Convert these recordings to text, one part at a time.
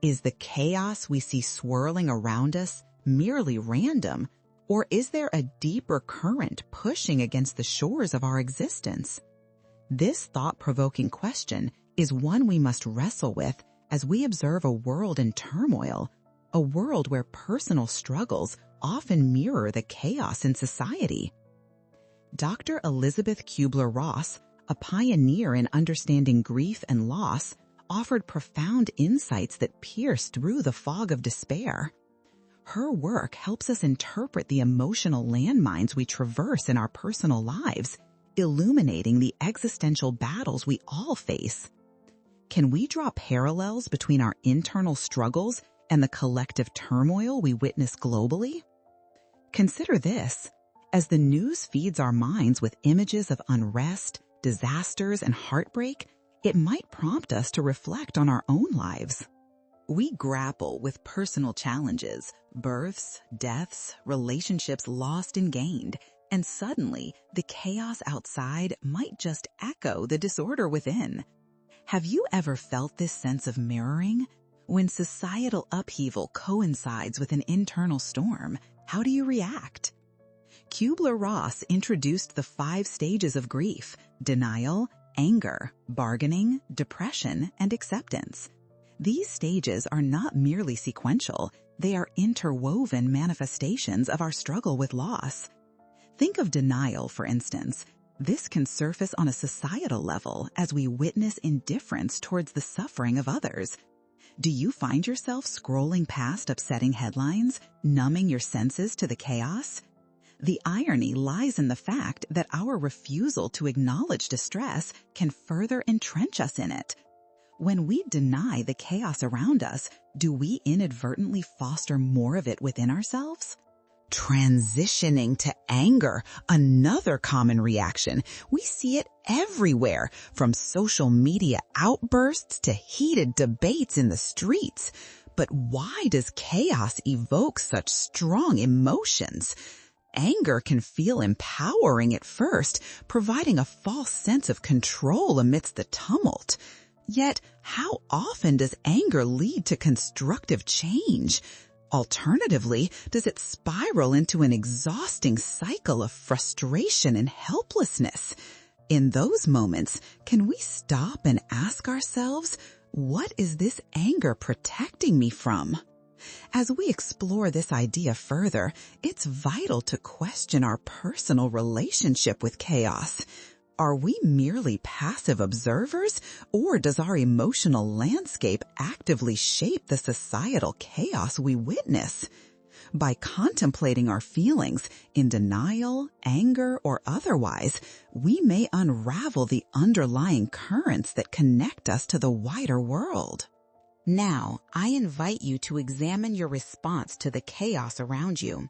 Is the chaos we see swirling around us merely random, or is there a deeper current pushing against the shores of our existence? This thought-provoking question is one we must wrestle with as we observe a world in turmoil, a world where personal struggles often mirror the chaos in society. Dr. Elisabeth Kübler-Ross, a pioneer in understanding grief and loss, offered profound insights that pierce through the fog of despair. Her work helps us interpret the emotional landmines we traverse in our personal lives, illuminating the existential battles we all face. Can we draw parallels between our internal struggles and the collective turmoil we witness globally? Consider this. As the news feeds our minds with images of unrest, disasters, and heartbreak, it might prompt us to reflect on our own lives. We grapple with personal challenges, births, deaths, relationships lost and gained, and suddenly the chaos outside might just echo the disorder within. Have you ever felt this sense of mirroring? When societal upheaval coincides with an internal storm, how do you react? Kübler-Ross introduced the 5 stages of grief: denial, anger, bargaining, depression, and acceptance. These stages are not merely sequential, they are interwoven manifestations of our struggle with loss. Think of denial, for instance. This can surface on a societal level as we witness indifference towards the suffering of others. Do you find yourself scrolling past upsetting headlines, numbing your senses to the chaos? The irony lies in the fact that our refusal to acknowledge distress can further entrench us in it. When we deny the chaos around us, do we inadvertently foster more of it within ourselves? Transitioning to anger, another common reaction. We see it everywhere, from social media outbursts to heated debates in the streets. But why does chaos evoke such strong emotions? Anger can feel empowering at first, providing a false sense of control amidst the tumult. Yet, how often does anger lead to constructive change? Alternatively, does it spiral into an exhausting cycle of frustration and helplessness? In those moments, can we stop and ask ourselves, what is this anger protecting me from? As we explore this idea further, it's vital to question our personal relationship with chaos. Are we merely passive observers, or does our emotional landscape actively shape the societal chaos we witness? By contemplating our feelings, in denial, anger, or otherwise, we may unravel the underlying currents that connect us to the wider world. Now, I invite you to examine your response to the chaos around you.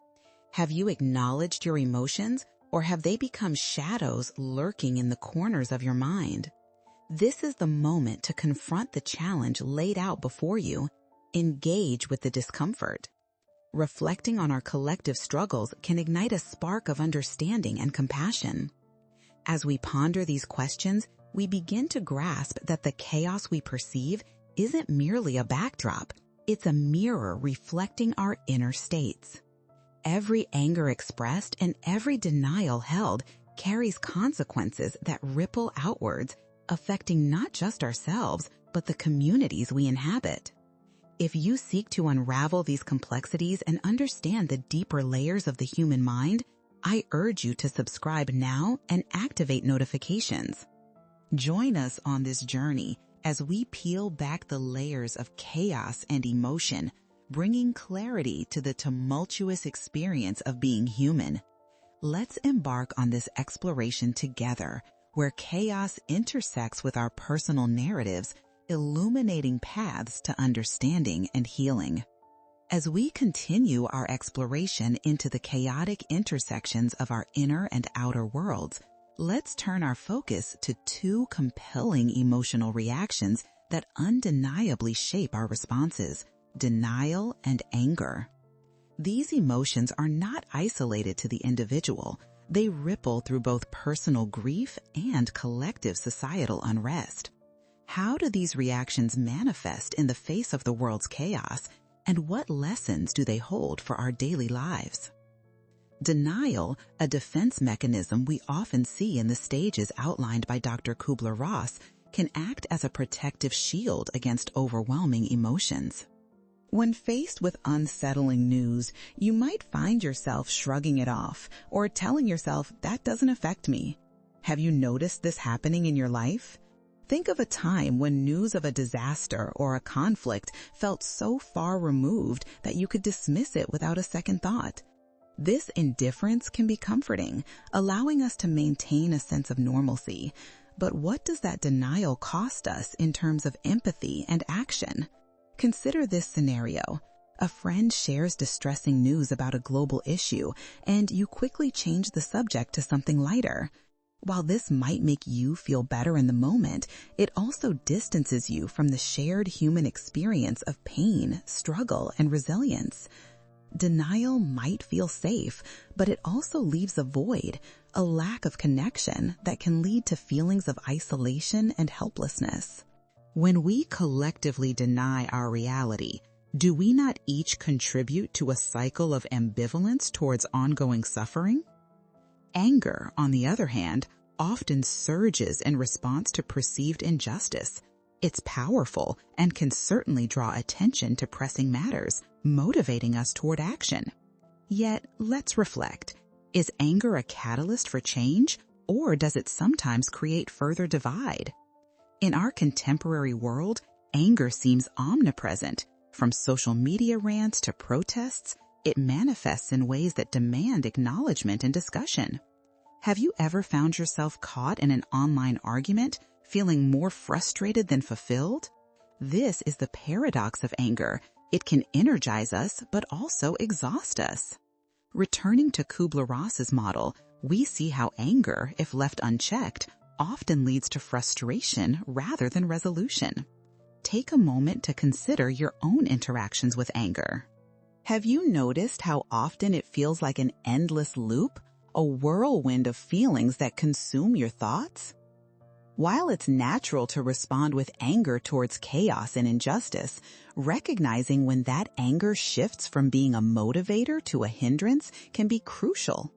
Have you acknowledged your emotions, or have they become shadows lurking in the corners of your mind? This is the moment to confront the challenge laid out before you. Engage with the discomfort. Reflecting on our collective struggles can ignite a spark of understanding and compassion. As we ponder these questions, we begin to grasp that the chaos we perceive isn't merely a backdrop, it's a mirror reflecting our inner states. Every anger expressed and every denial held carries consequences that ripple outwards, affecting not just ourselves, but the communities we inhabit. If you seek to unravel these complexities and understand the deeper layers of the human mind, I urge you to subscribe now and activate notifications. Join us on this journey as we peel back the layers of chaos and emotion, bringing clarity to the tumultuous experience of being human. Let's embark on this exploration together, where chaos intersects with our personal narratives, illuminating paths to understanding and healing. As we continue our exploration into the chaotic intersections of our inner and outer worlds, let's turn our focus to 2 compelling emotional reactions that undeniably shape our responses: denial and anger. These emotions are not isolated to the individual. They ripple through both personal grief and collective societal unrest. How do these reactions manifest in the face of the world's chaos, and what lessons do they hold for our daily lives? Denial, a defense mechanism we often see in the stages outlined by Dr. Kübler-Ross, can act as a protective shield against overwhelming emotions. When faced with unsettling news, you might find yourself shrugging it off or telling yourself, "That doesn't affect me." Have you noticed this happening in your life? Think of a time when news of a disaster or a conflict felt so far removed that you could dismiss it without a second thought. This indifference can be comforting, allowing us to maintain a sense of normalcy. But what does that denial cost us in terms of empathy and action? Consider this scenario. A friend shares distressing news about a global issue, and you quickly change the subject to something lighter. While this might make you feel better in the moment, it also distances you from the shared human experience of pain, struggle, and resilience. Denial might feel safe, but it also leaves a void, a lack of connection that can lead to feelings of isolation and helplessness. When we collectively deny our reality, do we not each contribute to a cycle of ambivalence towards ongoing suffering? Anger, on the other hand, often surges in response to perceived injustice. It's powerful and can certainly draw attention to pressing matters, motivating us toward action. Yet, let's reflect. Is anger a catalyst for change, or does it sometimes create further divide? In our contemporary world, anger seems omnipresent. From social media rants to protests, it manifests in ways that demand acknowledgement and discussion. Have you ever found yourself caught in an online argument, feeling more frustrated than fulfilled? This is the paradox of anger. It can energize us, but also exhaust us. Returning to Kübler-Ross's model, we see how anger, if left unchecked, often leads to frustration rather than resolution. Take a moment to consider your own interactions with anger. Have you noticed how often it feels like an endless loop, a whirlwind of feelings that consume your thoughts? While it's natural to respond with anger towards chaos and injustice, recognizing when that anger shifts from being a motivator to a hindrance can be crucial.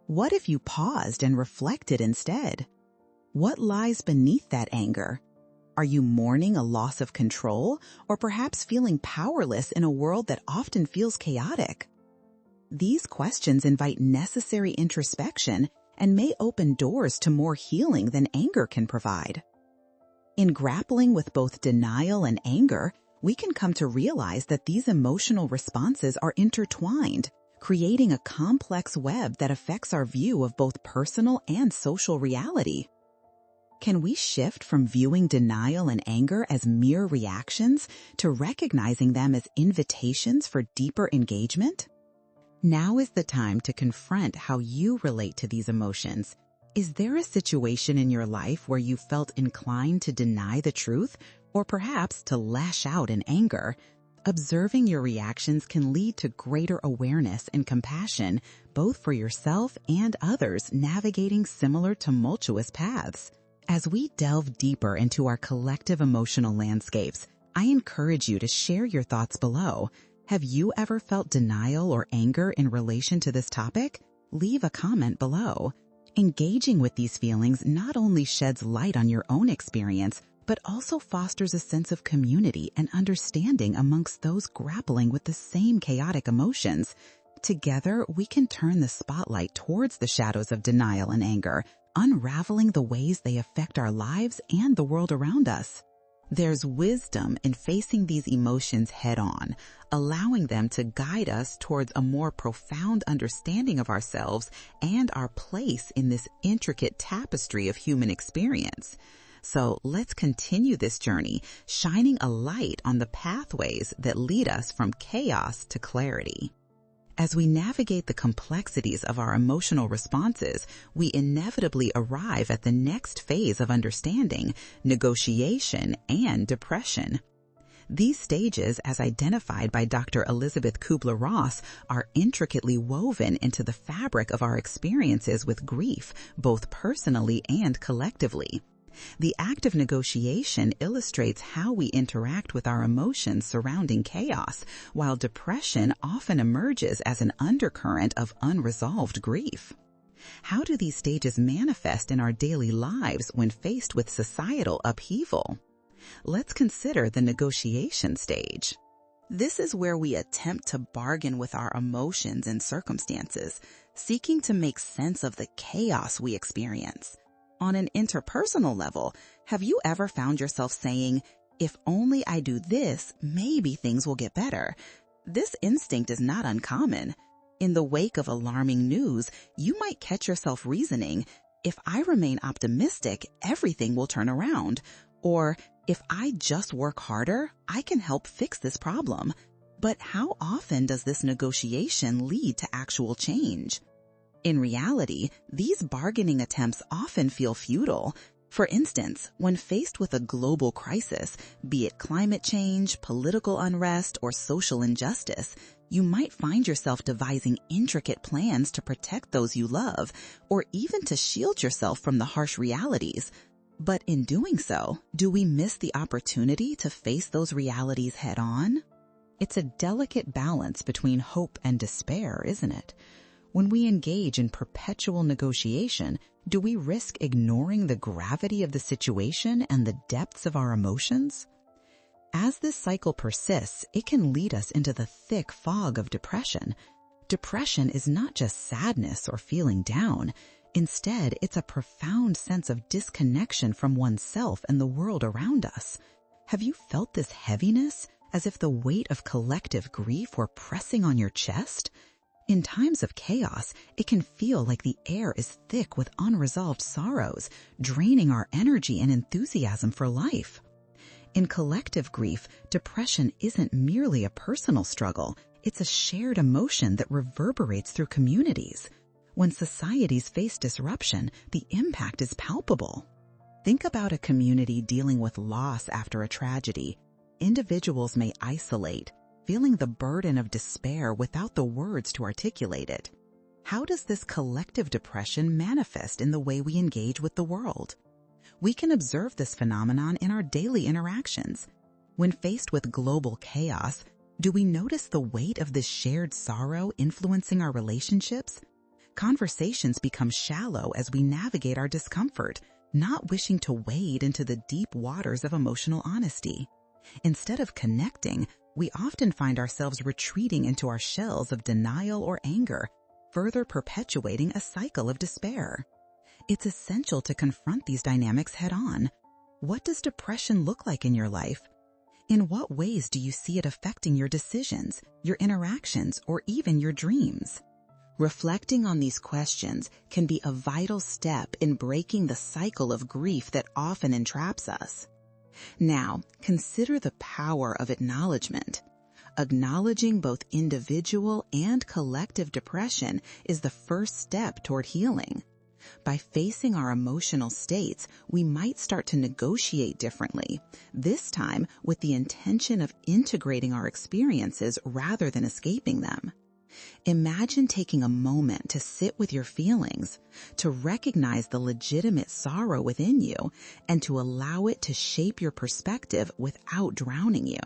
What if you paused and reflected instead? What lies beneath that anger? Are you mourning a loss of control, or perhaps feeling powerless in a world that often feels chaotic? These questions invite necessary introspection and may open doors to more healing than anger can provide. In grappling with both denial and anger, we can come to realize that these emotional responses are intertwined, creating a complex web that affects our view of both personal and social reality. Can we shift from viewing denial and anger as mere reactions to recognizing them as invitations for deeper engagement? Now is the time to confront how you relate to these emotions. Is there a situation in your life where you felt inclined to deny the truth, or perhaps to lash out in anger? Observing your reactions can lead to greater awareness and compassion, both for yourself and others navigating similar tumultuous paths. As we delve deeper into our collective emotional landscapes, I encourage you to share your thoughts below. Have you ever felt denial or anger in relation to this topic? Leave a comment below. Engaging with these feelings not only sheds light on your own experience, but also fosters a sense of community and understanding amongst those grappling with the same chaotic emotions. Together, we can turn the spotlight towards the shadows of denial and anger, unraveling the ways they affect our lives and the world around us. There's wisdom in facing these emotions head-on, allowing them to guide us towards a more profound understanding of ourselves and our place in this intricate tapestry of human experience. So let's continue this journey, shining a light on the pathways that lead us from chaos to clarity. As we navigate the complexities of our emotional responses, we inevitably arrive at the next phase of understanding, negotiation, and depression. These stages, as identified by Dr. Elisabeth Kübler-Ross, are intricately woven into the fabric of our experiences with grief, both personally and collectively. The act of negotiation illustrates how we interact with our emotions surrounding chaos, while depression often emerges as an undercurrent of unresolved grief. How do these stages manifest in our daily lives when faced with societal upheaval? Let's consider the negotiation stage. This is where we attempt to bargain with our emotions and circumstances, seeking to make sense of the chaos we experience. On an interpersonal level, have you ever found yourself saying, "If only I do this, maybe things will get better"? This instinct is not uncommon. In the wake of alarming news, you might catch yourself reasoning, "If I remain optimistic, everything will turn around." Or, "If I just work harder, I can help fix this problem." But how often does this negotiation lead to actual change? In reality, these bargaining attempts often feel futile. For instance, when faced with a global crisis, be it climate change, political unrest, or social injustice, you might find yourself devising intricate plans to protect those you love, or even to shield yourself from the harsh realities. But in doing so, do we miss the opportunity to face those realities head on? It's a delicate balance between hope and despair, isn't it? When we engage in perpetual negotiation, do we risk ignoring the gravity of the situation and the depths of our emotions? As this cycle persists, it can lead us into the thick fog of depression. Depression is not just sadness or feeling down. Instead, it's a profound sense of disconnection from oneself and the world around us. Have you felt this heaviness, as if the weight of collective grief were pressing on your chest? In times of chaos, it can feel like the air is thick with unresolved sorrows, draining our energy and enthusiasm for life. In collective grief, depression isn't merely a personal struggle. It's a shared emotion that reverberates through communities. When societies face disruption, the impact is palpable. Think about a community dealing with loss after a tragedy. Individuals may isolate, feeling the burden of despair without the words to articulate it. How does this collective depression manifest in the way we engage with the world? We can observe this phenomenon in our daily interactions. When faced with global chaos, do we notice the weight of this shared sorrow influencing our relationships? Conversations become shallow as we navigate our discomfort, not wishing to wade into the deep waters of emotional honesty. Instead of connecting, we often find ourselves retreating into our shells of denial or anger, further perpetuating a cycle of despair. It's essential to confront these dynamics head-on. What does depression look like in your life? In what ways do you see it affecting your decisions, your interactions, or even your dreams? Reflecting on these questions can be a vital step in breaking the cycle of grief that often entraps us. Now, consider the power of acknowledgement. Acknowledging both individual and collective depression is the first step toward healing. By facing our emotional states, we might start to negotiate differently, this time with the intention of integrating our experiences rather than escaping them. Imagine taking a moment to sit with your feelings, to recognize the legitimate sorrow within you, and to allow it to shape your perspective without drowning you.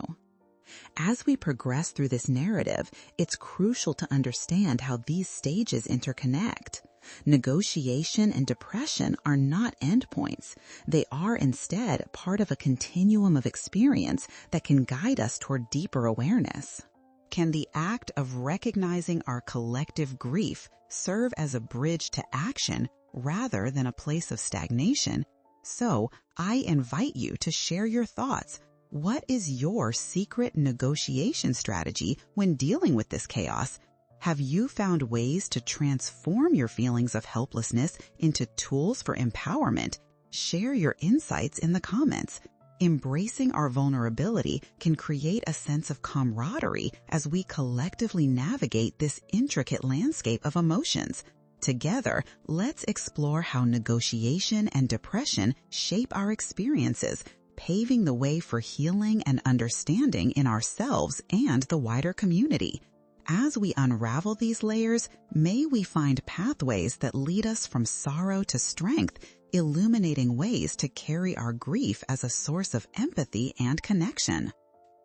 As we progress through this narrative, it's crucial to understand how these stages interconnect. Negotiation and depression are not endpoints. They are instead part of a continuum of experience that can guide us toward deeper awareness. Can the act of recognizing our collective grief serve as a bridge to action rather than a place of stagnation? So, I invite you to share your thoughts. What is your secret negotiation strategy when dealing with this chaos? Have you found ways to transform your feelings of helplessness into tools for empowerment? Share your insights in the comments. Embracing our vulnerability can create a sense of camaraderie as we collectively navigate this intricate landscape of emotions. Together, let's explore how negotiation and depression shape our experiences, paving the way for healing and understanding in ourselves and the wider community. As we unravel these layers, may we find pathways that lead us from sorrow to strength, illuminating ways to carry our grief as a source of empathy and connection.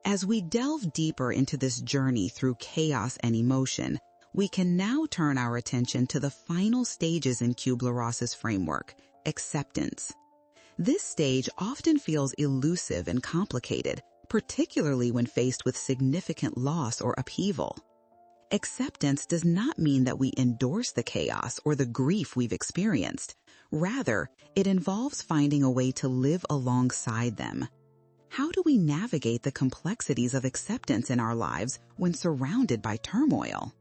As we delve deeper into this journey through chaos and emotion, we can now turn our attention to the final stages in Kübler-Ross's framework, acceptance. This stage often feels elusive and complicated, particularly when faced with significant loss or upheaval. Acceptance does not mean that we endorse the chaos or the grief we've experienced. Rather, it involves finding a way to live alongside them. How do we navigate the complexities of acceptance in our lives when surrounded by turmoil?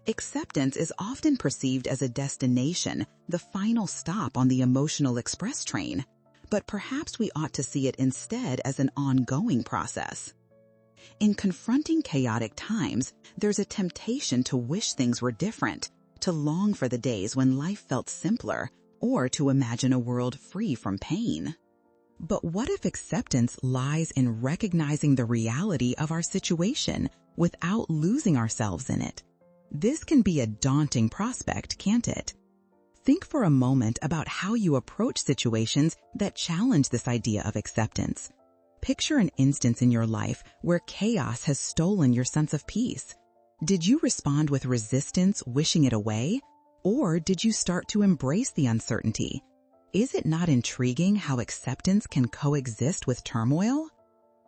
Acceptance is often perceived as a destination, the final stop on the emotional express train, but perhaps we ought to see it instead as an ongoing process. In confronting chaotic times, there's a temptation to wish things were different, to long for the days when life felt simpler, or to imagine a world free from pain. But what if acceptance lies in recognizing the reality of our situation without losing ourselves in it? This can be a daunting prospect, can't it? Think for a moment about how you approach situations that challenge this idea of acceptance. Picture an instance in your life where chaos has stolen your sense of peace. Did you respond with resistance, wishing it away? Or did you start to embrace the uncertainty? Is it not intriguing how acceptance can coexist with turmoil?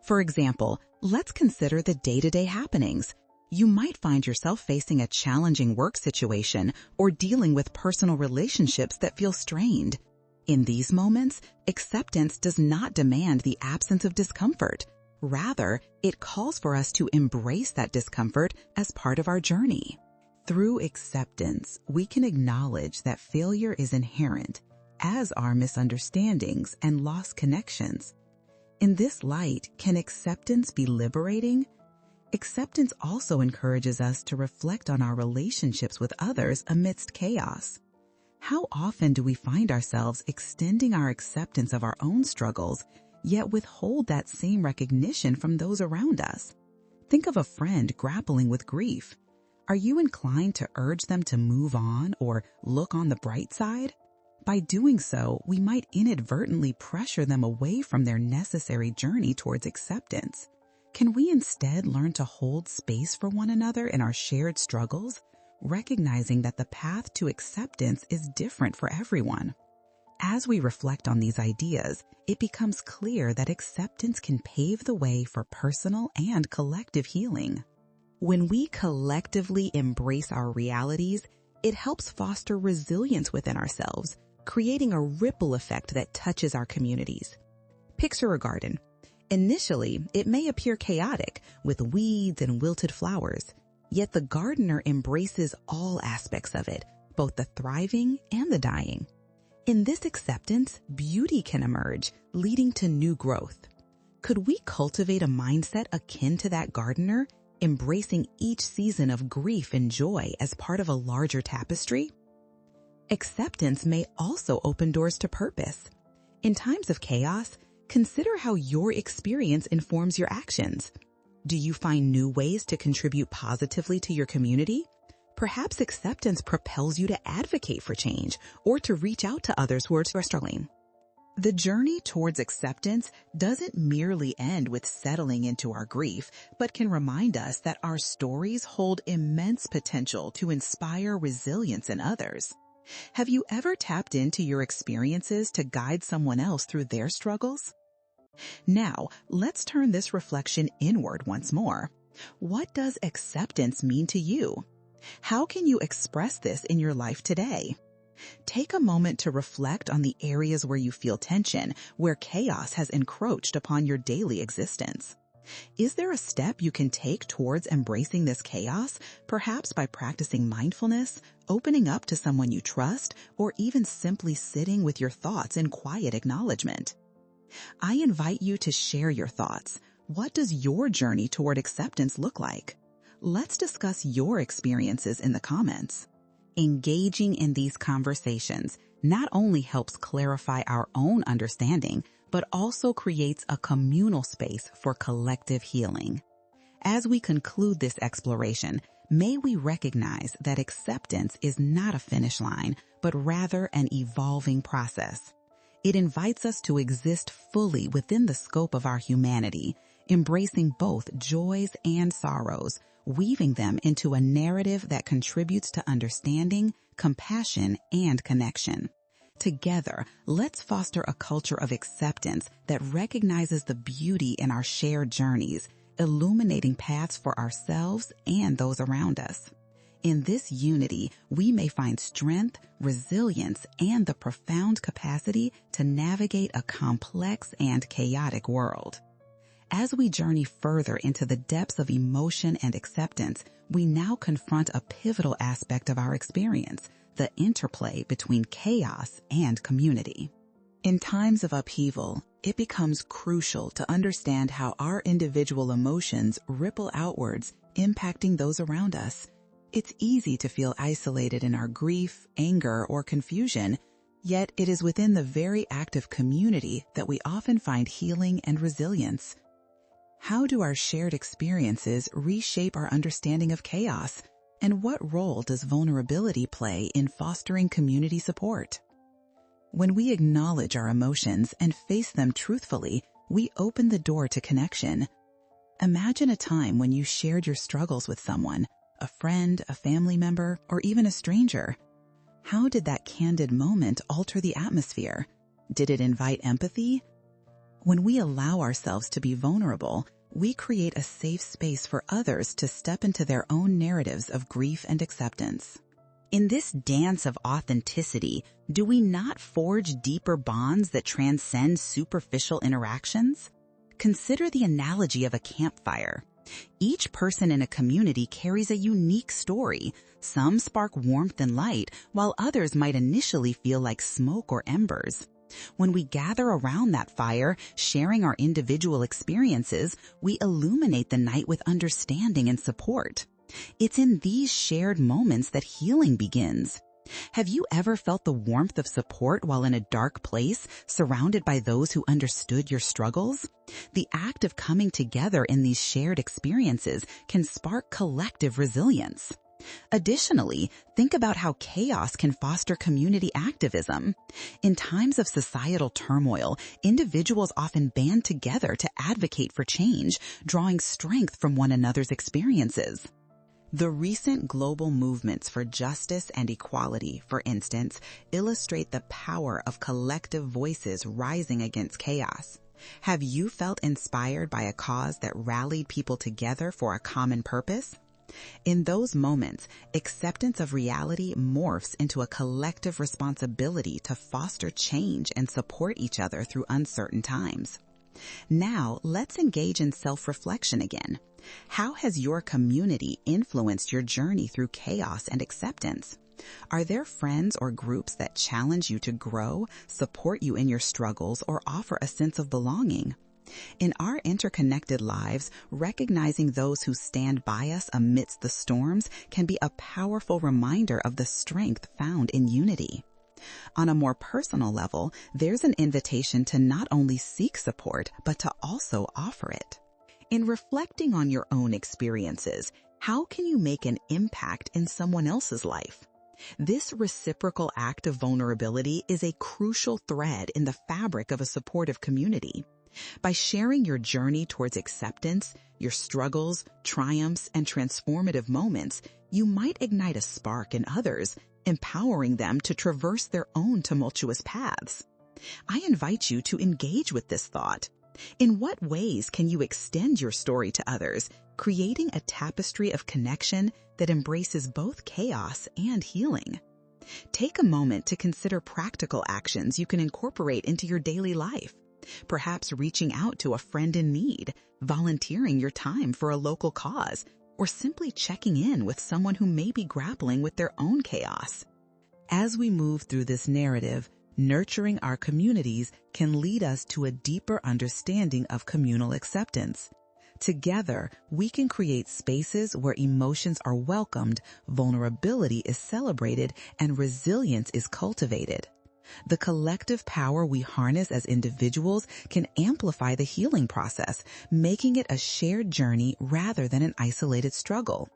For example, let's consider the day-to-day happenings. You might find yourself facing a challenging work situation or dealing with personal relationships that feel strained. In these moments, acceptance does not demand the absence of discomfort. Rather, it calls for us to embrace that discomfort as part of our journey. Through acceptance, we can acknowledge that failure is inherent, as are misunderstandings and lost connections. In this light, can acceptance be liberating? Acceptance also encourages us to reflect on our relationships with others amidst chaos. How often do we find ourselves extending our acceptance of our own struggles, yet withhold that same recognition from those around us? Think of a friend grappling with grief. Are you inclined to urge them to move on or look on the bright side? By doing so, we might inadvertently pressure them away from their necessary journey towards acceptance. Can we instead learn to hold space for one another in our shared struggles, recognizing that the path to acceptance is different for everyone? As we reflect on these ideas, it becomes clear that acceptance can pave the way for personal and collective healing. When we collectively embrace our realities, it helps foster resilience within ourselves, creating a ripple effect that touches our communities. Picture a garden. Initially, it may appear chaotic, with weeds and wilted flowers, yet the gardener embraces all aspects of it, both the thriving and the dying. In this acceptance, beauty can emerge, leading to new growth. Could we cultivate a mindset akin to that gardener, embracing each season of grief and joy as part of a larger tapestry? Acceptance may also open doors to purpose. In times of chaos, consider how your experience informs your actions. Do you find new ways to contribute positively to your community? Perhaps acceptance propels you to advocate for change or to reach out to others who are struggling. The journey towards acceptance doesn't merely end with settling into our grief, but can remind us that our stories hold immense potential to inspire resilience in others. Have you ever tapped into your experiences to guide someone else through their struggles? Now, let's turn this reflection inward once more. What does acceptance mean to you? How can you express this in your life today? Take a moment to reflect on the areas where you feel tension, where chaos has encroached upon your daily existence. Is there a step you can take towards embracing this chaos, perhaps by practicing mindfulness, opening up to someone you trust, or even simply sitting with your thoughts in quiet acknowledgement? I invite you to share your thoughts. What does your journey toward acceptance look like? Let's discuss your experiences in the comments. Engaging in these conversations not only helps clarify our own understanding, but also creates a communal space for collective healing. As we conclude this exploration, May we recognize that acceptance is not a finish line, but rather an evolving process. It invites us to exist fully within the scope of our humanity, embracing both joys and sorrows, weaving them into a narrative that contributes to understanding, compassion, and connection. Together, let's foster a culture of acceptance that recognizes the beauty in our shared journeys, illuminating paths for ourselves and those around us. In this unity, we may find strength, resilience, and the profound capacity to navigate a complex and chaotic world. As we journey further into the depths of emotion and acceptance, we now confront a pivotal aspect of our experience, the interplay between chaos and community. In times of upheaval, it becomes crucial to understand how our individual emotions ripple outwards, impacting those around us. It's easy to feel isolated in our grief, anger, or confusion, yet it is within the very act of community that we often find healing and resilience. How do our shared experiences reshape our understanding of chaos? And what role does vulnerability play in fostering community support? When we acknowledge our emotions and face them truthfully, we open the door to connection. Imagine a time when you shared your struggles with someone, a friend, a family member, or even a stranger. How did that candid moment alter the atmosphere? Did it invite empathy? When we allow ourselves to be vulnerable, we create a safe space for others to step into their own narratives of grief and acceptance. In this dance of authenticity, do we not forge deeper bonds that transcend superficial interactions? Consider the analogy of a campfire. Each person in a community carries a unique story. Some spark warmth and light, while others might initially feel like smoke or embers. When we gather around that fire, sharing our individual experiences, we illuminate the night with understanding and support. It's in these shared moments that healing begins. Have you ever felt the warmth of support while in a dark place, surrounded by those who understood your struggles? The act of coming together in these shared experiences can spark collective resilience. Additionally, think about how chaos can foster community activism. In times of societal turmoil, individuals often band together to advocate for change, drawing strength from one another's experiences. The recent global movements for justice and equality, for instance, illustrate the power of collective voices rising against chaos. Have you felt inspired by a cause that rallied people together for a common purpose? In those moments, acceptance of reality morphs into a collective responsibility to foster change and support each other through uncertain times. Now, let's engage in self-reflection again. How has your community influenced your journey through chaos and acceptance? Are there friends or groups that challenge you to grow, support you in your struggles, or offer a sense of belonging? In our interconnected lives, recognizing those who stand by us amidst the storms can be a powerful reminder of the strength found in unity. On a more personal level, there's an invitation to not only seek support, but to also offer it. In reflecting on your own experiences, how can you make an impact in someone else's life? This reciprocal act of vulnerability is a crucial thread in the fabric of a supportive community. By sharing your journey towards acceptance, your struggles, triumphs, and transformative moments, you might ignite a spark in others, empowering them to traverse their own tumultuous paths. I invite you to engage with this thought. In what ways can you extend your story to others, creating a tapestry of connection that embraces both chaos and healing? Take a moment to consider practical actions you can incorporate into your daily life. Perhaps reaching out to a friend in need, volunteering your time for a local cause, or simply checking in with someone who may be grappling with their own chaos. As we move through this narrative, nurturing our communities can lead us to a deeper understanding of communal acceptance. Together, we can create spaces where emotions are welcomed, vulnerability is celebrated, and resilience is cultivated. The collective power we harness as individuals can amplify the healing process, making it a shared journey rather than an isolated struggle.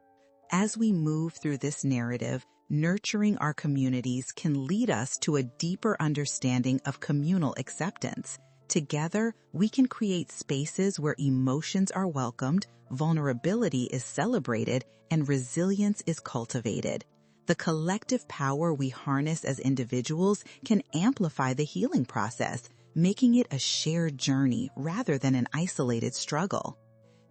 As we move through this narrative, nurturing our communities can lead us to a deeper understanding of communal acceptance. Together, we can create spaces where emotions are welcomed, vulnerability is celebrated, and resilience is cultivated. The collective power we harness as individuals can amplify the healing process, making it a shared journey rather than an isolated struggle.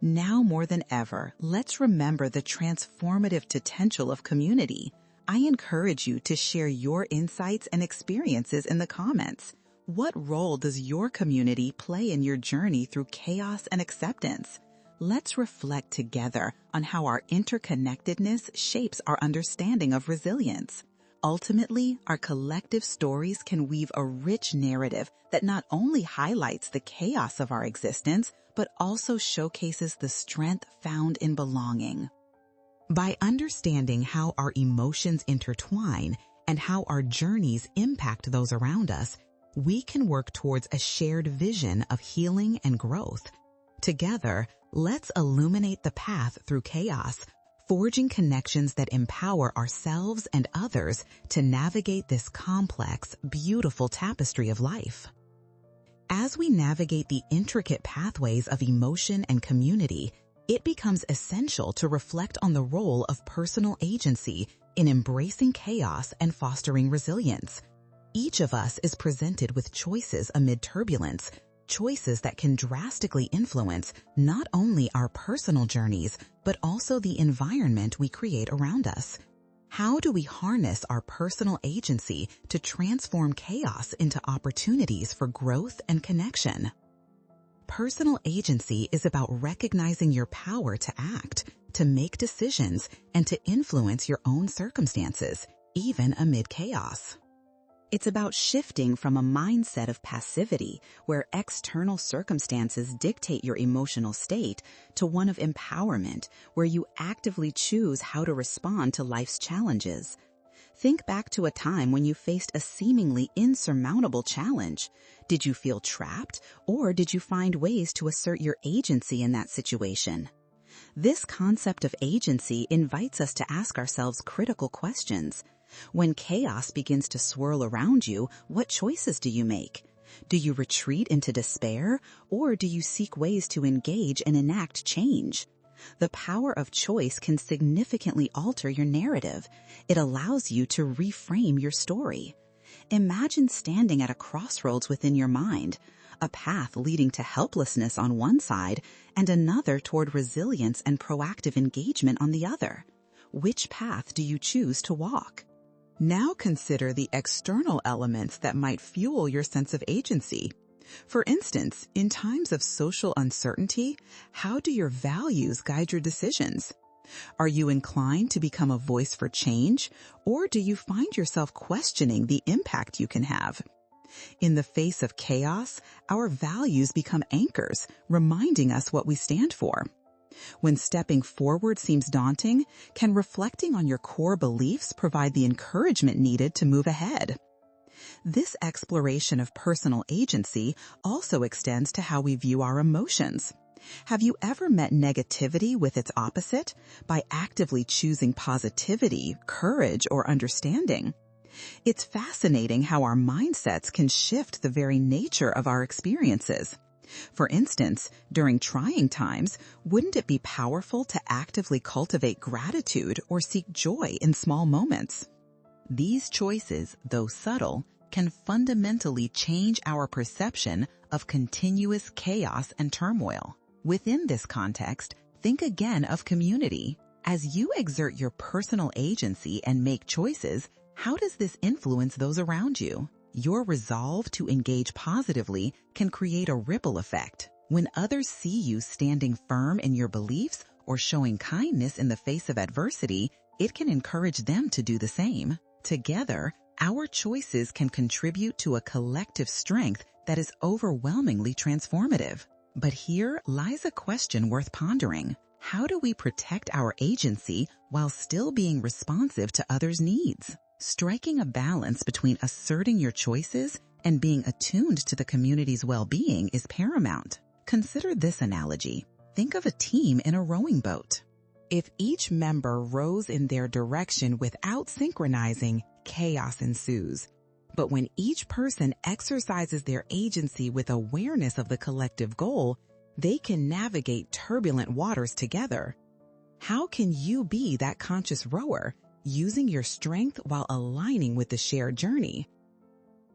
Now more than ever, let's remember the transformative potential of community. I encourage you to share your insights and experiences in the comments. What role does your community play in your journey through chaos and acceptance? Let's reflect together on how our interconnectedness shapes our understanding of resilience. Ultimately, our collective stories can weave a rich narrative that not only highlights the chaos of our existence, but also showcases the strength found in belonging. By understanding how our emotions intertwine and how our journeys impact those around us, we can work towards a shared vision of healing and growth. Together, let's illuminate the path through chaos, forging connections that empower ourselves and others to navigate this complex, beautiful tapestry of life. As we navigate the intricate pathways of emotion and community, it becomes essential to reflect on the role of personal agency in embracing chaos and fostering resilience. Each of us is presented with choices amid turbulence, choices that can drastically influence not only our personal journeys, but also the environment we create around us. How do we harness our personal agency to transform chaos into opportunities for growth and connection? Personal agency is about recognizing your power to act, to make decisions, and to influence your own circumstances, even amid chaos. It's about shifting from a mindset of passivity, where external circumstances dictate your emotional state, to one of empowerment, where you actively choose how to respond to life's challenges. Think back to a time when you faced a seemingly insurmountable challenge. Did you feel trapped, or did you find ways to assert your agency in that situation? This concept of agency invites us to ask ourselves critical questions. When chaos begins to swirl around you, what choices do you make? Do you retreat into despair, or do you seek ways to engage and enact change? The power of choice can significantly alter your narrative. It allows you to reframe your story. Imagine standing at a crossroads within your mind, a path leading to helplessness on one side and another toward resilience and proactive engagement on the other. Which path do you choose to walk? Now consider the external elements that might fuel your sense of agency. For instance, in times of social uncertainty, how do your values guide your decisions? Are you inclined to become a voice for change, or do you find yourself questioning the impact you can have? In the face of chaos, our values become anchors, reminding us what we stand for. When stepping forward seems daunting, can reflecting on your core beliefs provide the encouragement needed to move ahead? This exploration of personal agency also extends to how we view our emotions. Have you ever met negativity with its opposite, by actively choosing positivity, courage, or understanding? It's fascinating how our mindsets can shift the very nature of our experiences. For instance, during trying times, wouldn't it be powerful to actively cultivate gratitude or seek joy in small moments? These choices, though subtle, can fundamentally change our perception of continuous chaos and turmoil. Within this context, think again of community. As you exert your personal agency and make choices, how does this influence those around you? Your resolve to engage positively can create a ripple effect. When others see you standing firm in your beliefs or showing kindness in the face of adversity, it can encourage them to do the same. Together, our choices can contribute to a collective strength that is overwhelmingly transformative. But here lies a question worth pondering. How do we protect our agency while still being responsive to others' needs? Striking a balance between asserting your choices and being attuned to the community's well-being is paramount. Consider this analogy. Think of a team in a rowing boat. If each member rows in their direction without synchronizing, chaos ensues. But when each person exercises their agency with awareness of the collective goal, they can navigate turbulent waters together. How can you be that conscious rower, using your strength while aligning with the shared journey?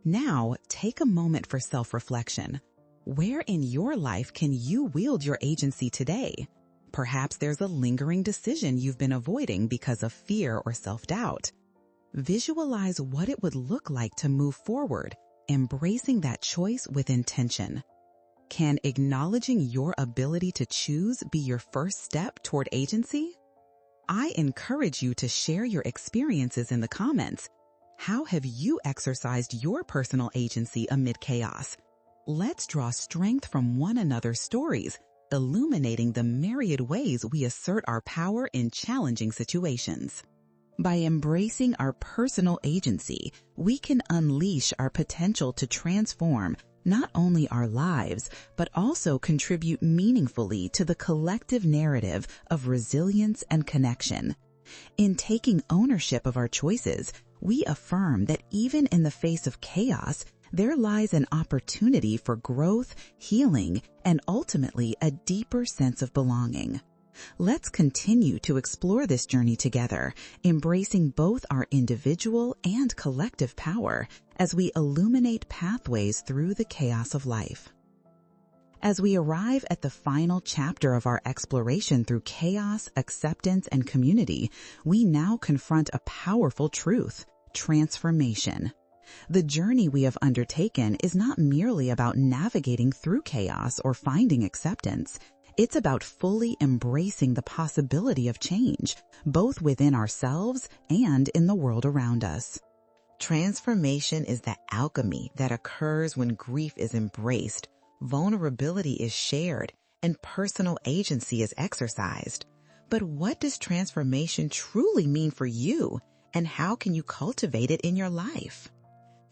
Now, take a moment for self-reflection. Where in your life can you wield your agency today? Perhaps there's a lingering decision you've been avoiding because of fear or self-doubt. Visualize what it would look like to move forward, embracing that choice with intention. Can acknowledging your ability to choose be your first step toward agency? I encourage you to share your experiences in the comments. How have you exercised your personal agency amid chaos? Let's draw strength from one another's stories, illuminating the myriad ways we assert our power in challenging situations. By embracing our personal agency, we can unleash our potential to transform not only our lives, but also contribute meaningfully to the collective narrative of resilience and connection. In taking ownership of our choices, we affirm that even in the face of chaos, there lies an opportunity for growth, healing, and ultimately a deeper sense of belonging. Let's continue to explore this journey together, embracing both our individual and collective power as we illuminate pathways through the chaos of life. As we arrive at the final chapter of our exploration through chaos, acceptance, and community, we now confront a powerful truth: transformation. The journey we have undertaken is not merely about navigating through chaos or finding acceptance. It's about fully embracing the possibility of change, both within ourselves and in the world around us. Transformation is the alchemy that occurs when grief is embraced, vulnerability is shared, and personal agency is exercised. But what does transformation truly mean for you, and how can you cultivate it in your life?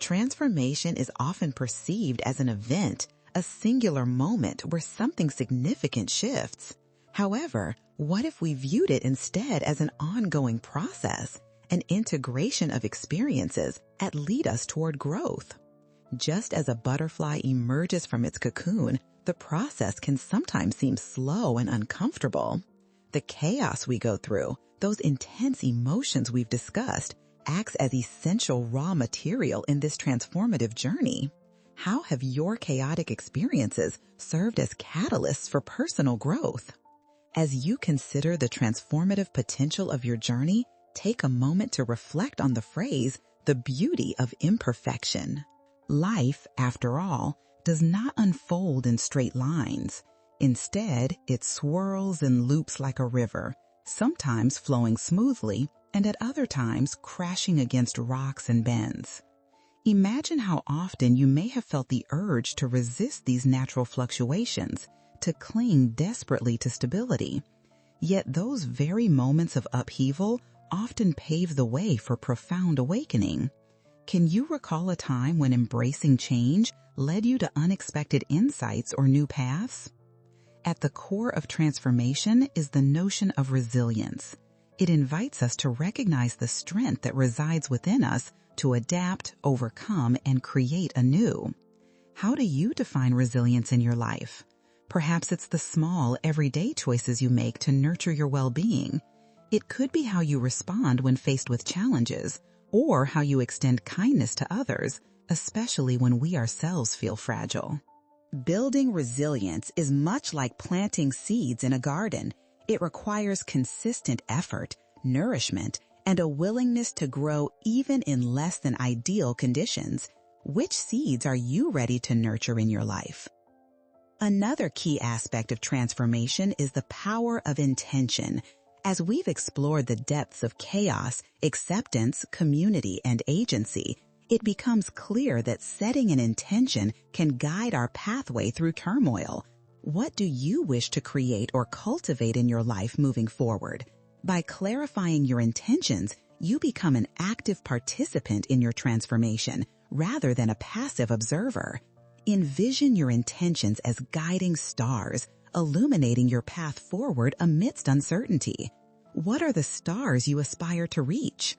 Transformation is often perceived as an event, a singular moment where something significant shifts. However, what if we viewed it instead as an ongoing process, an integration of experiences that lead us toward growth? Just as a butterfly emerges from its cocoon, the process can sometimes seem slow and uncomfortable. The chaos we go through, those intense emotions we've discussed, acts as essential raw material in this transformative journey. How have your chaotic experiences served as catalysts for personal growth? As you consider the transformative potential of your journey, take a moment to reflect on the phrase, the beauty of imperfection. Life, after all, does not unfold in straight lines. Instead, it swirls and loops like a river, sometimes flowing smoothly and at other times crashing against rocks and bends. Imagine how often you may have felt the urge to resist these natural fluctuations, to cling desperately to stability. Yet those very moments of upheaval often pave the way for profound awakening. Can you recall a time when embracing change led you to unexpected insights or new paths? At the core of transformation is the notion of resilience. It invites us to recognize the strength that resides within us to adapt, overcome, and create anew. How do you define resilience in your life? Perhaps it's the small, everyday choices you make to nurture your well-being. It could be how you respond when faced with challenges, or how you extend kindness to others, especially when we ourselves feel fragile. Building resilience is much like planting seeds in a garden. It requires consistent effort, nourishment, and a willingness to grow even in less than ideal conditions. Which seeds are you ready to nurture in your life? Another key aspect of transformation is the power of intention. As we've explored the depths of chaos, acceptance, community, and agency, it becomes clear that setting an intention can guide our pathway through turmoil. What do you wish to create or cultivate in your life moving forward? By clarifying your intentions, you become an active participant in your transformation rather than a passive observer. Envision your intentions as guiding stars, illuminating your path forward amidst uncertainty. What are the stars you aspire to reach?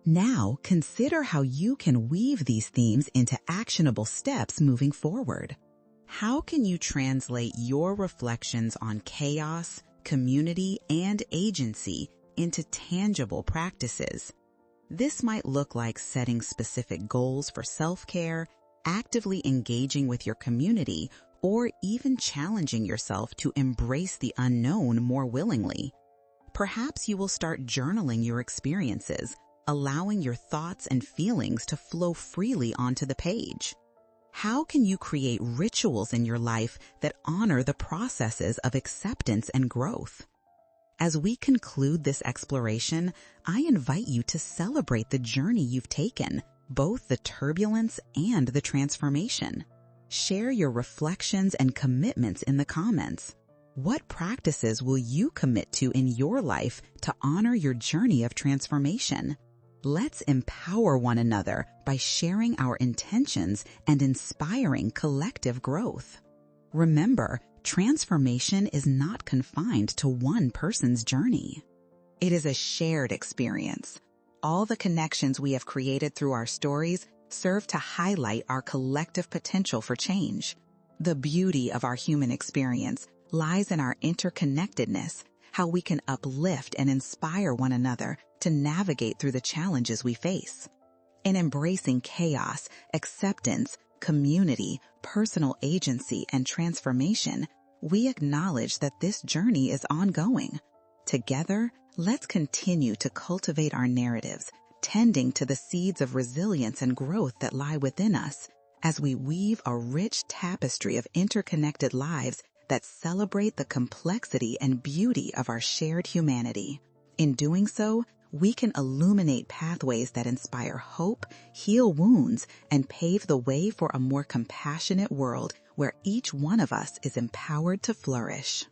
Now, consider how you can weave these themes into actionable steps moving forward. How can you translate your reflections on chaos, community, and agency into tangible practices? This might look like setting specific goals for self-care, actively engaging with your community, or even challenging yourself to embrace the unknown more willingly. Perhaps you will start journaling your experiences, allowing your thoughts and feelings to flow freely onto the page. How can you create rituals in your life that honor the processes of acceptance and growth? As we conclude this exploration, I invite you to celebrate the journey you've taken, both the turbulence and the transformation. Share your reflections and commitments in the comments. What practices will you commit to in your life to honor your journey of transformation? Let's empower one another by sharing our intentions and inspiring collective growth. Remember, transformation is not confined to one person's journey. It is a shared experience. All the connections we have created through our stories serve to highlight our collective potential for change. The beauty of our human experience lies in our interconnectedness, how we can uplift and inspire one another to navigate through the challenges we face. In embracing chaos, acceptance, community, personal agency, and transformation, we acknowledge that this journey is ongoing. Together, let's continue to cultivate our narratives, tending to the seeds of resilience and growth that lie within us as we weave a rich tapestry of interconnected lives that celebrate the complexity and beauty of our shared humanity. In doing so, we can illuminate pathways that inspire hope, heal wounds, and pave the way for a more compassionate world where each one of us is empowered to flourish.